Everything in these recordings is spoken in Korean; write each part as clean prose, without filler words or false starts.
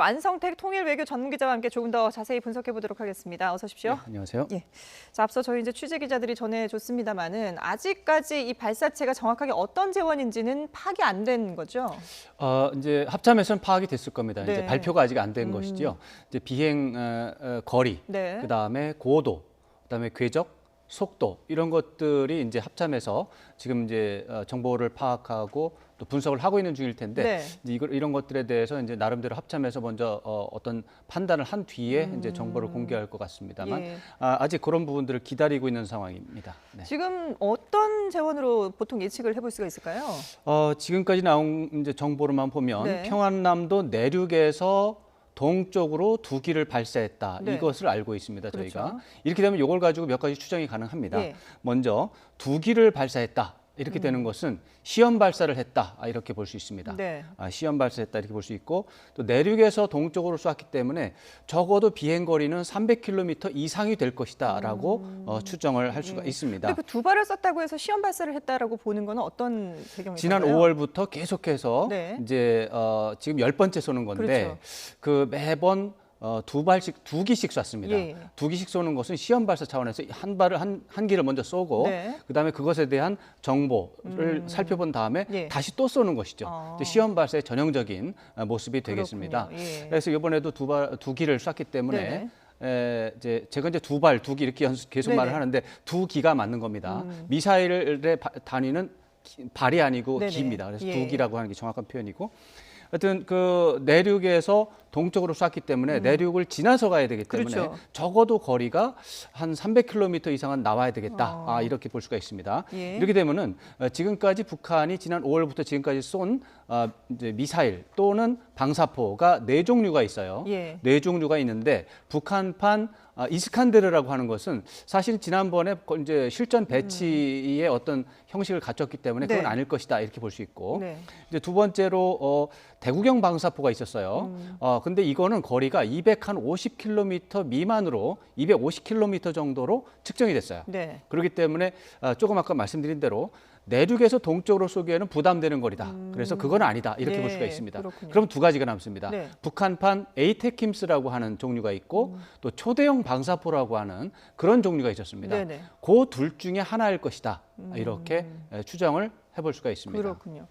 안성택 통일외교 전문기자와 함께 조금 더 자세히 분석해 보도록 하겠습니다. 어서 오십시오. 네, 안녕하세요. 예. 자, 앞서 저희 이제 취재 기자들이 전해줬습니다만은 아직까지 이 발사체가 정확하게 어떤 재원인지는 파악이 안 된 거죠? 이제 합참에서는 파악이 됐을 겁니다. 네. 이제 발표가 아직 안 된 것이죠. 이제 비행 거리, 네. 그다음에 고도, 그다음에 궤적, 속도 이런 것들이 이제 합참에서 지금 이제 정보를 파악하고 또 분석을 하고 있는 중일 텐데 네. 이제 이런 것들에 대해서 이제 나름대로 합참에서 먼저 어떤 판단을 한 뒤에 이제 정보를 공개할 것 같습니다만 예. 아직 그런 부분들을 기다리고 있는 상황입니다. 네. 지금 어떤 재원으로 보통 예측을 해볼 수가 있을까요? 지금까지 나온 이제 정보로만 보면 네. 평안남도 내륙에서 동쪽으로 2기를 발사했다. 네. 이것을 알고 있습니다. 그렇죠. 저희가. 이렇게 되면 이걸 가지고 몇 가지 추정이 가능합니다. 예. 먼저 2기를 발사했다. 이렇게 되는 것은 시험 발사를 했다. 이렇게 볼 수 있습니다. 네. 시험 발사했다 이렇게 볼 수 있고 또 내륙에서 동쪽으로 쐈기 때문에 적어도 비행 거리는 300km 이상이 될 것이다라고 추정을 할 수가 있습니다. 근데 그 두 발을 썼다고 해서 시험 발사를 했다라고 보는 거는 어떤 배경일까요? 지난 5월부터 계속해서 네. 이제 지금 10번째 쏘는 건데 그렇죠. 그 매번 2기씩 쐈습니다. 예. 2기씩 쏘는 것은 시험 발사 차원에서 한 기를 먼저 쏘고 네. 그다음에 그것에 대한 정보를 살펴본 다음에 예. 다시 또 쏘는 것이죠. 이제 시험 발사의 전형적인 모습이 되겠습니다. 그렇군요. 예. 그래서 이번에도 2기를 쐈기 때문에 네네. 제가 이제 2기 이렇게 계속 네네. 말을 하는데 2기가 맞는 겁니다. 미사일의 단위는 발이 아니고 네네. 기입니다. 그래서 예. 2기라고 하는 게 정확한 표현이고. 하여튼 그 내륙에서 동쪽으로 쐈기 때문에 내륙을 지나서 가야 되기 때문에 그렇죠. 적어도 거리가 한 300km 이상은 나와야 되겠다. 이렇게 볼 수가 있습니다. 예. 이렇게 되면은 지금까지 북한이 지난 5월부터 지금까지 쏜 이제 미사일 또는 방사포가 4종류가 있어요. 예. 4종류가 있는데 북한판 이스칸데르라고 하는 것은 사실 지난번에 이제 실전 배치의 어떤 형식을 갖췄기 때문에 그건 네. 아닐 것이다 이렇게 볼 수 있고 네. 이제 두 번째로 대구경 방사포가 있었어요. 근데 이거는 거리가 250km 미만으로 250km 정도로 측정이 됐어요. 네. 그렇기 때문에 조금 아까 말씀드린 대로 내륙에서 동쪽으로 쏘기에는 부담되는 거리다. 그래서 그건 아니다. 이렇게 네, 볼 수가 있습니다. 그렇군요. 그럼 두 가지가 남습니다. 네. 북한판 에이테킴스라고 하는 종류가 있고 또 초대형 방사포라고 하는 그런 종류가 있었습니다. 네네. 그 둘 중에 하나일 것이다. 이렇게 추정을 해볼 수가 있습니다. 그렇군요.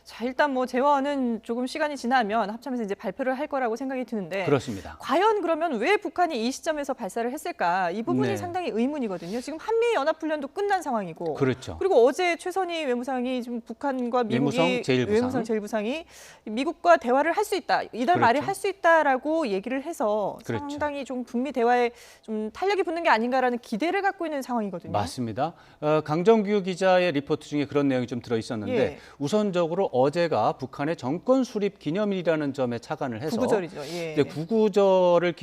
자, 일단 뭐 재원은 조금 시간이 지나면 합참에서 이제 발표를 할 거라고 생각이 드는데 그렇습니다. 과연 그러면 왜 북한이 이 시점에서 발사를 했을까? 이 부분이 네. 상당히 의문이거든요. 지금 한미 연합훈련도 끝난 상황이고, 그렇죠. 그리고 어제 최선희 외무상이 지금 북한과 미국이 외무성 제1부상이 미국과 대화를 할 수 있다. 이달 말에 그렇죠. 할 수 있다라고 얘기를 해서 그렇죠. 상당히 좀 북미 대화에 좀 탄력이 붙는 게 아닌가라는 기대를 갖고 있는 상황이거든요. 맞습니다. 강정규 기자의 리포트 중에 그런 내용이 좀 들어 있었는데 예. 우선적으로 어제가 북한의 정권 수립 기념일이라는 점에 착안을 해서 구구절이죠. 예. 이제 구구절을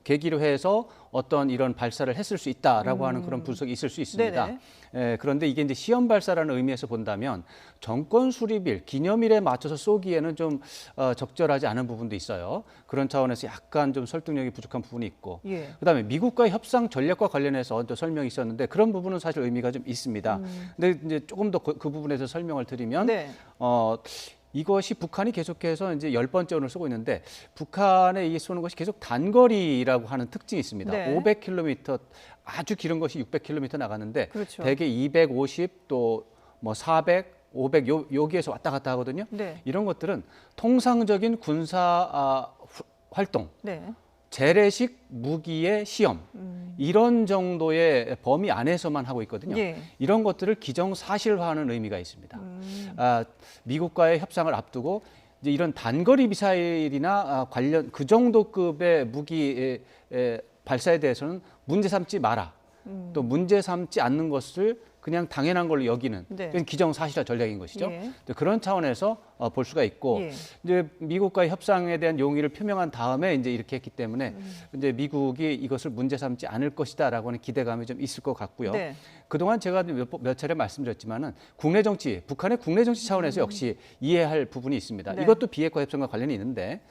계기로 해서 어떤 이런 발사를 했을 수 있다라고 하는 그런 분석이 있을 수 있습니다. 네네. 그런데 이게 이제 시험 발사라는 의미에서 본다면 정권 수립일 기념일에 맞춰서 쏘기에는 좀 적절하지 않은 부분도 있어요. 그런 차원에서 약간 좀 설득력이 부족한 부분이 있고, 예. 그다음에 미국과의 협상 전략과 관련해서 또 설명이 있었는데 그런 부분은 사실 의미가 좀 있습니다. 근데 이제 조금 더 그 부분에서 설명을 드리면. 네. 이것이 북한이 계속해서 이제 10번째로 쓰고 있는데 북한에 이 쏘는 것이 계속 단거리라고 하는 특징이 있습니다. 네. 500km 아주 길은 것이 600km 나가는데 그렇죠. 대개 250 또 뭐 400, 500 여기에서 왔다 갔다 하거든요. 네. 이런 것들은 통상적인 군사 활동, 네. 재래식 무기의 시험 이런 정도의 범위 안에서만 하고 있거든요. 예. 이런 것들을 기정사실화하는 의미가 있습니다. 미국과의 협상을 앞두고 이제 이런 단거리 미사일이나 관련 그 정도급의 무기 발사에 대해서는 문제 삼지 마라. 또 문제 삼지 않는 것을 그냥 당연한 걸로 여기는 네. 그건 기정사실화 전략인 것이죠. 예. 그런 차원에서 볼 수가 있고 예. 이제 미국과의 협상에 대한 용의를 표명한 다음에 이제 이렇게 했기 때문에 이제 미국이 이것을 문제 삼지 않을 것이다라고 하는 기대감이 좀 있을 것 같고요. 네. 그동안 제가 몇 차례 말씀드렸지만은 국내 정치, 북한의 국내 정치 차원에서 역시 이해할 부분이 있습니다. 네. 이것도 비핵화 협상과 관련이 있는데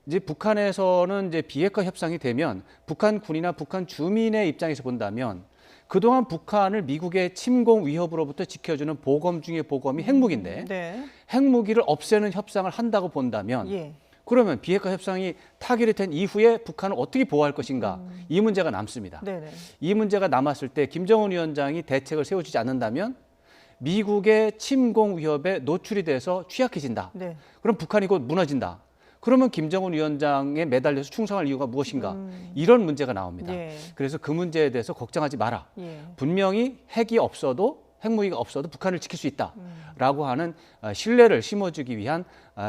이제 북한에서는 이제 비핵화 협상이 되면 북한 군이나 북한 주민의 입장에서 본다면 그동안 북한을 미국의 침공 위협으로부터 지켜주는 보검 중의 보검이 핵무기인데 네. 핵무기를 없애는 협상을 한다고 본다면 예. 그러면 비핵화 협상이 타결이 된 이후에 북한을 어떻게 보호할 것인가 이 문제가 남습니다. 네네. 이 문제가 남았을 때 김정은 위원장이 대책을 세워주지 않는다면 미국의 침공 위협에 노출이 돼서 취약해진다. 네. 그럼 북한이 곧 무너진다. 그러면 김정은 위원장에 매달려서 충성할 이유가 무엇인가? 이런 문제가 나옵니다. 예. 그래서 그 문제에 대해서 걱정하지 마라. 예. 분명히 핵무기가 없어도 북한을 지킬 수 있다라고 하는 신뢰를 심어주기 위한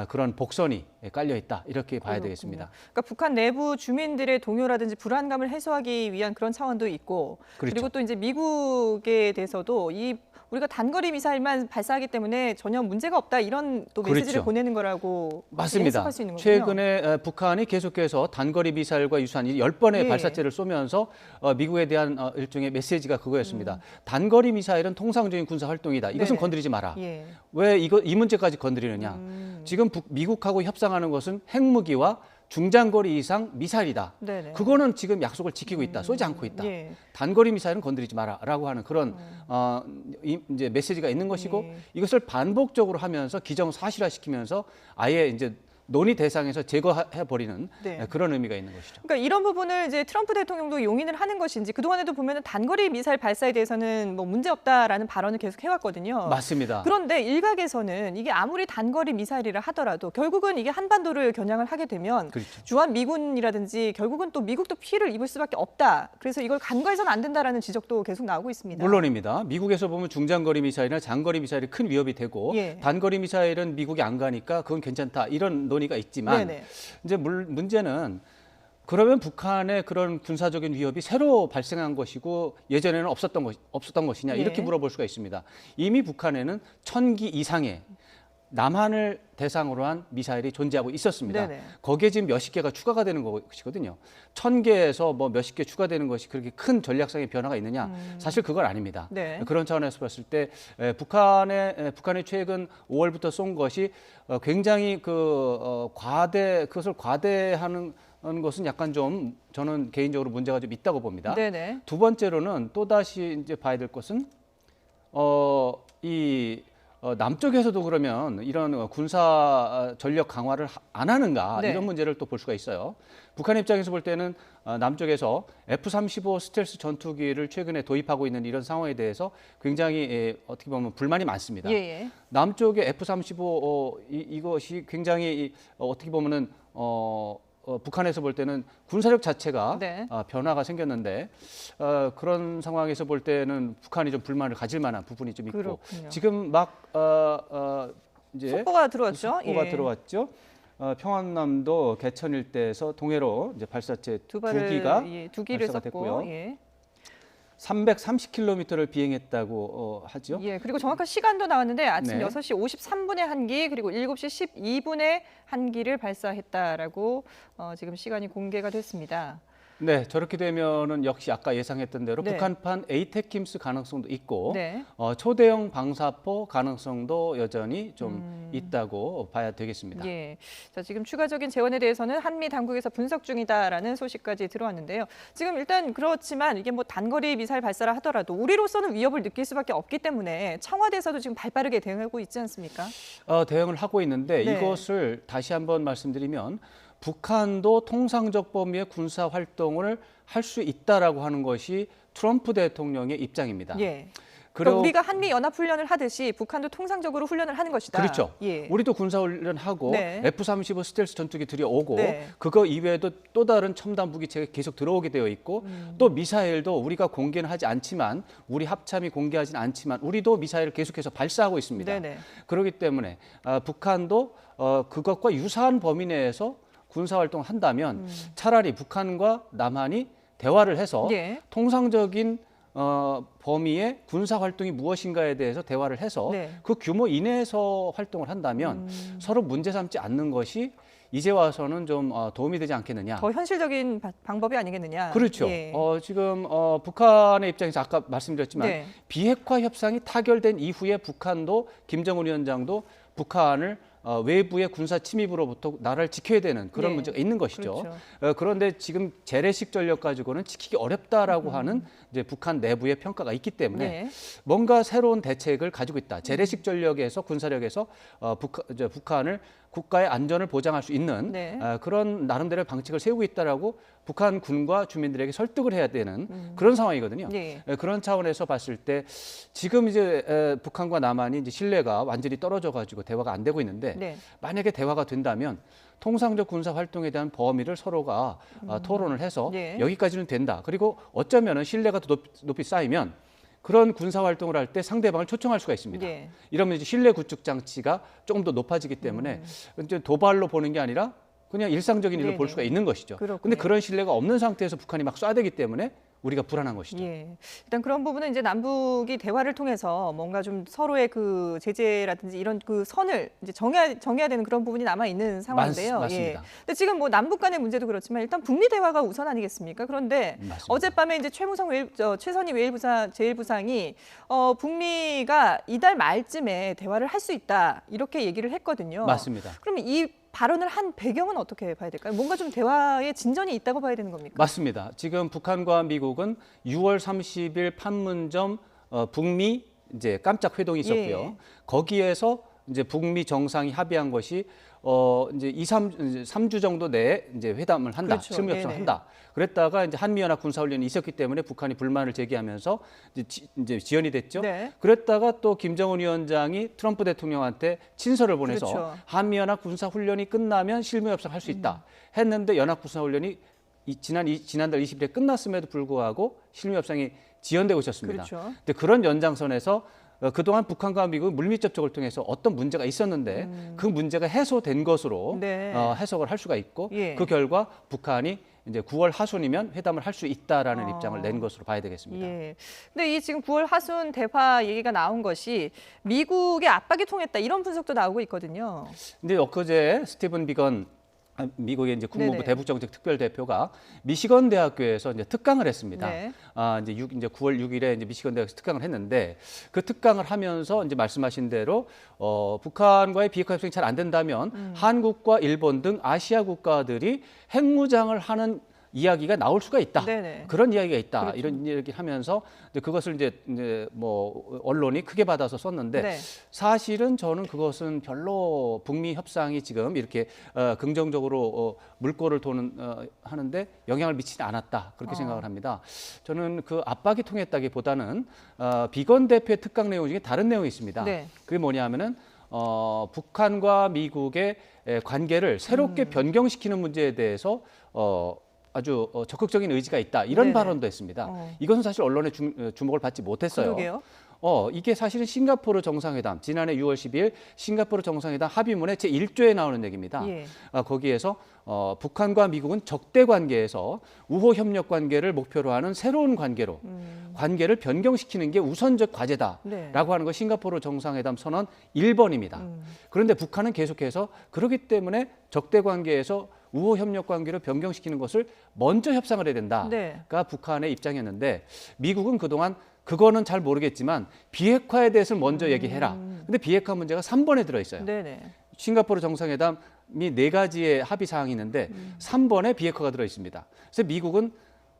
그런 복선이 깔려 있다. 이렇게 봐야 그렇군요. 되겠습니다. 그러니까 북한 내부 주민들의 동요라든지 불안감을 해소하기 위한 그런 차원도 있고, 그렇죠. 그리고 또 이제 미국에 대해서도 이 우리가 단거리 미사일만 발사하기 때문에 전혀 문제가 없다 이런 또 메시지를 그렇죠. 보내는 거라고 맞습니다. 해석할 수 있는 거군요. 최근에 북한이 계속해서 단거리 미사일과 유사한 10번의 예. 발사체를 쏘면서 미국에 대한 일종의 메시지가 그거였습니다. 단거리 미사일은 통상적인 군사 활동이다. 이것은 네네. 건드리지 마라. 예. 왜 이 문제까지 건드리느냐? 지금 미국하고 협상하는 것은 핵무기와 중장거리 이상 미사일이다. 네네. 그거는 지금 약속을 지키고 있다. 쏘지 않고 있다. 예. 단거리 미사일은 건드리지 마라라고 하는 그런 이제 메시지가 있는 것이고 예. 이것을 반복적으로 하면서 기정사실화시키면서 아예 이제 논의 대상에서 제거해 버리는 네. 그런 의미가 있는 것이죠. 그러니까 이런 부분을 이제 트럼프 대통령도 용인을 하는 것인지 그동안에도 보면은 단거리 미사일 발사에 대해서는 뭐 문제 없다라는 발언을 계속 해왔거든요. 맞습니다. 그런데 일각에서는 이게 아무리 단거리 미사일이라 하더라도 결국은 이게 한반도를 겨냥을 하게 되면 그렇죠. 주한 미군이라든지 결국은 또 미국도 피해를 입을 수밖에 없다. 그래서 이걸 간과해서는 안 된다라는 지적도 계속 나오고 있습니다. 물론입니다. 미국에서 보면 중장거리 미사일이나 장거리 미사일이 큰 위협이 되고 예. 단거리 미사일은 미국이 안 가니까 그건 괜찮다. 이런 논의가 있지만 네네. 이제 문제는 그러면 북한의 그런 군사적인 위협이 새로 발생한 것이고 예전에는 없었던 것이냐 이렇게 예. 물어볼 수가 있습니다. 이미 북한에는 1000기 이상의 남한을 대상으로 한 미사일이 존재하고 있었습니다. 네네. 거기에 지금 몇십 개가 추가가 되는 것이거든요. 1000개에서 뭐 몇십 개 추가되는 것이 그렇게 큰 전략상의 변화가 있느냐? 사실 그건 아닙니다. 네. 그런 차원에서 봤을 때 북한이 최근 5월부터 쏜 것이 굉장히 그것을 과대하는 것은 약간 좀 저는 개인적으로 문제가 좀 있다고 봅니다. 네네. 두 번째로는 또 다시 이제 봐야 될 것은 남쪽에서도 그러면 이런 군사 전력 강화를 안 하는가 네. 이런 문제를 또 볼 수가 있어요. 북한 입장에서 볼 때는 남쪽에서 F-35 스텔스 전투기를 최근에 도입하고 있는 이런 상황에 대해서 굉장히 어떻게 보면 불만이 많습니다. 예예. 남쪽의 F-35 이것이 굉장히 어떻게 보면은 북한에서 볼 때는 군사력 자체가 네. 변화가 생겼는데 그런 상황에서 볼 때는 북한이 좀 불만을 가질 만한 부분이 좀 있고 그렇군요. 지금 막 이제 속보가 들어왔죠. 속보가 예. 들어왔죠. 평안남도 개천 일대에서 동해로 이제 발사체 두 발을 두 기를 발사가 썼고, 됐고요. 예. 330km를 비행했다고 하죠. 예, 그리고 정확한 시간도 나왔는데 아침 네. 6시 53분에 한 기, 그리고 7시 12분에 한 기를 발사했다라고 지금 시간이 공개가 됐습니다. 네, 저렇게 되면은 역시 아까 예상했던 대로 네. 북한판 에이테킴스 가능성도 있고 네. 초대형 방사포 가능성도 여전히 좀 있다고 봐야 되겠습니다. 예. 자, 지금 추가적인 재원에 대해서는 한미 당국에서 분석 중이다라는 소식까지 들어왔는데요. 지금 일단 그렇지만 이게 뭐 단거리 미사일 발사라 하더라도 우리로서는 위협을 느낄 수밖에 없기 때문에 청와대에서도 지금 발빠르게 대응하고 있지 않습니까? 대응을 하고 있는데 네. 이것을 다시 한번 말씀드리면 북한도 통상적 범위의 군사 활동을 할 수 있다라고 하는 것이 트럼프 대통령의 입장입니다. 예. 그리고 그러니까 우리가 한미 연합 훈련을 하듯이 북한도 통상적으로 훈련을 하는 것이다. 그렇죠. 예. 우리도 군사훈련하고 네. F-35 스텔스 전투기 들여오고 네. 그거 이외에도 또 다른 첨단 무기체가 계속 들어오게 되어 있고 또 미사일도 우리가 공개는 하지 않지만 우리 합참이 공개하지는 않지만 우리도 미사일을 계속해서 발사하고 있습니다. 네네. 그렇기 때문에 북한도 그것과 유사한 범위 내에서 군사활동을 한다면 차라리 북한과 남한이 대화를 해서 예. 통상적인 범위의 군사 활동이 무엇인가에 대해서 대화를 해서 네. 그 규모 이내에서 활동을 한다면 서로 문제 삼지 않는 것이 이제 와서는 좀 도움이 되지 않겠느냐. 더 현실적인 방법이 아니겠느냐. 그렇죠. 예. 지금 북한의 입장에서 아까 말씀드렸지만 네. 비핵화 협상이 타결된 이후에 북한도 김정은 위원장도 북한을 외부의 군사 침입으로부터 나라를 지켜야 되는 그런 네. 문제가 있는 것이죠. 그렇죠. 그런데 지금 재래식 전력 가지고는 지키기 어렵다라고 하는 이제 북한 내부의 평가가 있기 때문에 네. 뭔가 새로운 대책을 가지고 있다. 재래식 전력에서 군사력에서 북한을 국가의 안전을 보장할 수 있는 네. 그런 나름대로의 방책을 세우고 있다라고 북한 군과 주민들에게 설득을 해야 되는 그런 상황이거든요. 예. 그런 차원에서 봤을 때 지금 이제 북한과 남한이 이제 신뢰가 완전히 떨어져 가지고 대화가 안 되고 있는데 네. 만약에 대화가 된다면 통상적 군사 활동에 대한 범위를 서로가 토론을 해서 예. 여기까지는 된다. 그리고 어쩌면은 신뢰가 더 높이 쌓이면 그런 군사 활동을 할 때 상대방을 초청할 수가 있습니다. 예. 이러면 이제 신뢰 구축 장치가 조금 더 높아지기 때문에 이제 도발로 보는 게 아니라 그냥 일상적인 일로 볼 네네. 수가 있는 것이죠. 그렇군요. 근데 그런 신뢰가 없는 상태에서 북한이 막 쏴대기 때문에 우리가 불안한 것이죠. 예. 일단 그런 부분은 이제 남북이 대화를 통해서 뭔가 좀 서로의 그 제재라든지 이런 그 선을 이제 정해야 되는 그런 부분이 남아 있는 상황인데요. 맞습니다. 예. 근데 지금 뭐 남북 간의 문제도 그렇지만 일단 북미 대화가 우선 아니겠습니까? 그런데 맞습니다. 어젯밤에 이제 최선희 제1부상이 북미가 이달 말쯤에 대화를 할 수 있다 이렇게 얘기를 했거든요. 맞습니다. 그러면 이 발언을 한 배경은 어떻게 봐야 될까요? 뭔가 좀 대화에 진전이 있다고 봐야 되는 겁니까? 맞습니다. 지금 북한과 미국은 6월 30일 판문점 북미 이제 깜짝 회동이 있었고요. 예. 거기에서 이제 북미 정상이 합의한 것이 이제 3주 정도 내에 이제 회담을 한다. 그렇죠. 실무 협상을 네네. 한다. 그랬다가 이제 한미연합 군사훈련이 있었기 때문에 북한이 불만을 제기하면서 이제 지연이 됐죠. 네. 그랬다가 또 김정은 위원장이 트럼프 대통령한테 친서를 보내서 그렇죠. 한미연합 군사훈련이 끝나면 실무 협상할 수 있다. 했는데 연합 군사훈련이 지난달 20일에 끝났음에도 불구하고 실무 협상이 지연되고 있었습니다. 그렇죠. 근데 그런 연장선에서 그동안 북한과 미국은 물밑 접촉을 통해서 어떤 문제가 있었는데 그 문제가 해소된 것으로 네. 해석을 할 수가 있고 예. 그 결과 북한이 이제 9월 하순이면 회담을 할 수 있다라는 입장을 낸 것으로 봐야 되겠습니다. 예. 근데 이 지금 9월 하순 대화 얘기가 나온 것이 미국의 압박이 통했다 이런 분석도 나오고 있거든요. 근데 엊그제 스티븐 비건 미국의 이제 국무부 네네. 대북정책 특별 대표가 미시건 대학교에서 이제 특강을 했습니다. 네. 이제 9월 6일에 이제 미시건 대학에서 특강을 했는데 그 특강을 하면서 이제 말씀하신 대로 북한과의 비핵화 협상이 잘 안 된다면 한국과 일본 등 아시아 국가들이 핵무장을 하는 이야기가 나올 수가 있다. 네네. 그런 이야기가 있다. 그렇죠. 이런 얘기를 하면서 이제 그것을 이제 뭐 언론이 크게 받아서 썼는데 네. 사실은 저는 그것은 별로 북미 협상이 지금 이렇게 긍정적으로 물꼬를 도는 하는데 영향을 미치지 않았다. 그렇게 생각을 합니다. 저는 그 압박이 통했다기보다는 비건 대표의 특강 내용 중에 다른 내용이 있습니다. 네. 그게 뭐냐면은 북한과 미국의 관계를 새롭게 변경시키는 문제에 대해서 아주 적극적인 의지가 있다 이런 네네. 발언도 했습니다. 이것은 사실 언론의 주목을 받지 못했어요. 그러게요. 이게 사실은 싱가포르 정상회담 지난해 6월 12일 싱가포르 정상회담 합의문의 제1조에 나오는 얘기입니다. 예. 거기에서 북한과 미국은 적대 관계에서 우호 협력 관계를 목표로 하는 새로운 관계로 관계를 변경시키는 게 우선적 과제다라고 네. 하는 거 싱가포르 정상회담 선언 1번입니다. 그런데 북한은 계속해서 그렇기 때문에 적대 관계에서 우호 협력 관계로 변경시키는 것을 먼저 협상을 해야 된다가 네. 북한의 입장이었는데 미국은 그동안 그거는 잘 모르겠지만 비핵화에 대해서는 먼저 얘기해라. 근데 비핵화 문제가 3번에 들어 있어요. 네네. 싱가포르 정상회담이 4가지의 합의 사항이 있는데 3번에 비핵화가 들어 있습니다. 그래서 미국은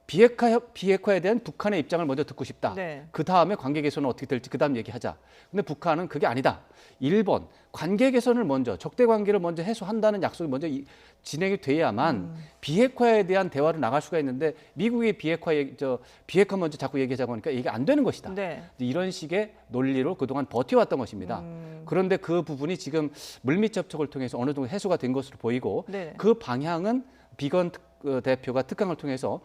비핵화에 대한 북한의 입장을 먼저 듣고 싶다. 네. 그 다음에 관계 개선은 어떻게 될지 그 다음 얘기하자. 근데 북한은 그게 아니다. 1번 관계 개선을 먼저 적대 관계를 먼저 해소한다는 약속이 먼저 진행이 돼야만 비핵화에 대한 대화로 나갈 수가 있는데 미국이 비핵화 먼저 자꾸 얘기하자고 하니까 이게 안 되는 것이다. 네. 이런 식의 논리로 그동안 버텨왔던 것입니다. 그런데 그 부분이 지금 물밑 접촉을 통해서 어느 정도 해소가 된 것으로 보이고 네. 그 방향은 비건 대표가 특강을 통해서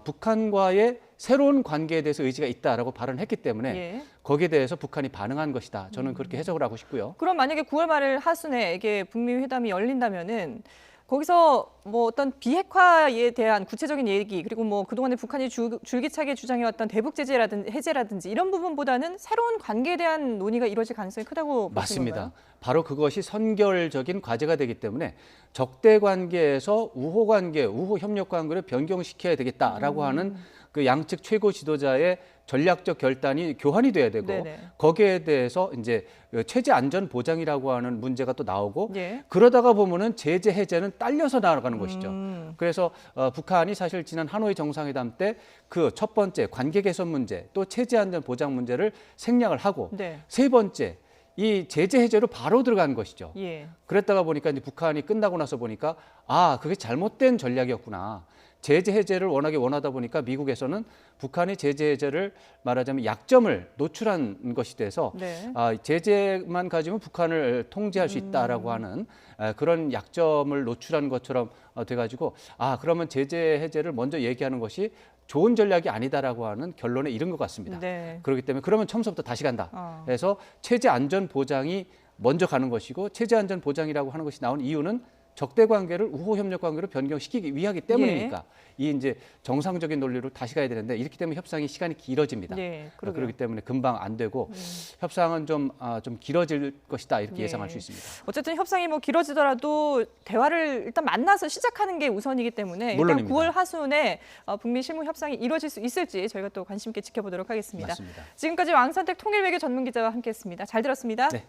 북한과의 새로운 관계에 대해서 의지가 있다라고 발언했기 때문에 예. 거기에 대해서 북한이 반응한 것이다. 저는 그렇게 해석을 하고 싶고요. 그럼 만약에 9월 말 하순에 이게 북미 회담이 열린다면은 거기서 뭐 어떤 비핵화에 대한 구체적인 얘기 그리고 뭐 그동안에 북한이 줄기차게 주장해왔던 대북 제재라든지 해제라든지 이런 부분보다는 새로운 관계에 대한 논의가 이루어질 가능성이 크다고 보시는 맞습니다. 건가요? 바로 그것이 선결적인 과제가 되기 때문에 적대 관계에서 우호 관계, 우호 협력 관계를 변경시켜야 되겠다라고 하는 그 양측 최고 지도자의 전략적 결단이 교환이 돼야 되고 네네. 거기에 대해서 이제 체제 안전 보장이라고 하는 문제가 또 나오고 예. 그러다가 보면은 제재 해제는 딸려서 나아가는 것이죠. 그래서 북한이 사실 지난 하노이 정상회담 때 그 첫 번째 관계 개선 문제 또 체제 안전 보장 문제를 생략을 하고 네. 세 번째 이 제재 해제로 바로 들어간 것이죠. 예. 그랬다가 보니까 이제 북한이 끝나고 나서 보니까 그게 잘못된 전략이었구나. 제재 해제를 워낙에 원하다 보니까 미국에서는 북한이 제재 해제를 말하자면 약점을 노출한 것이 돼서 네. 제재만 가지면 북한을 통제할 수 있다라고 하는 그런 약점을 노출한 것처럼 돼가지고 그러면 제재 해제를 먼저 얘기하는 것이 좋은 전략이 아니다라고 하는 결론에 이른 것 같습니다. 네. 그렇기 때문에 그러면 처음부터 다시 간다. 그래서 체제 안전 보장이 먼저 가는 것이고 체제 안전 보장이라고 하는 것이 나온 이유는 적대 관계를 우호 협력 관계로 변경시키기 위하기 때문이니까 이 이제 정상적인 논리로 다시 가야 되는데 이렇기 때문에 협상이 시간이 길어집니다. 네, 그렇기 때문에 금방 안 되고 협상은 좀 길어질 것이다 이렇게 예. 예상할 수 있습니다. 어쨌든 협상이 뭐 길어지더라도 대화를 일단 만나서 시작하는 게 우선이기 때문에 일단 물론입니다. 9월 하순에 북미 실무 협상이 이루어질 수 있을지 저희가 또 관심 있게 지켜보도록 하겠습니다. 맞습니다. 지금까지 왕선택 통일외교 전문기자와 함께했습니다. 잘 들었습니다. 네.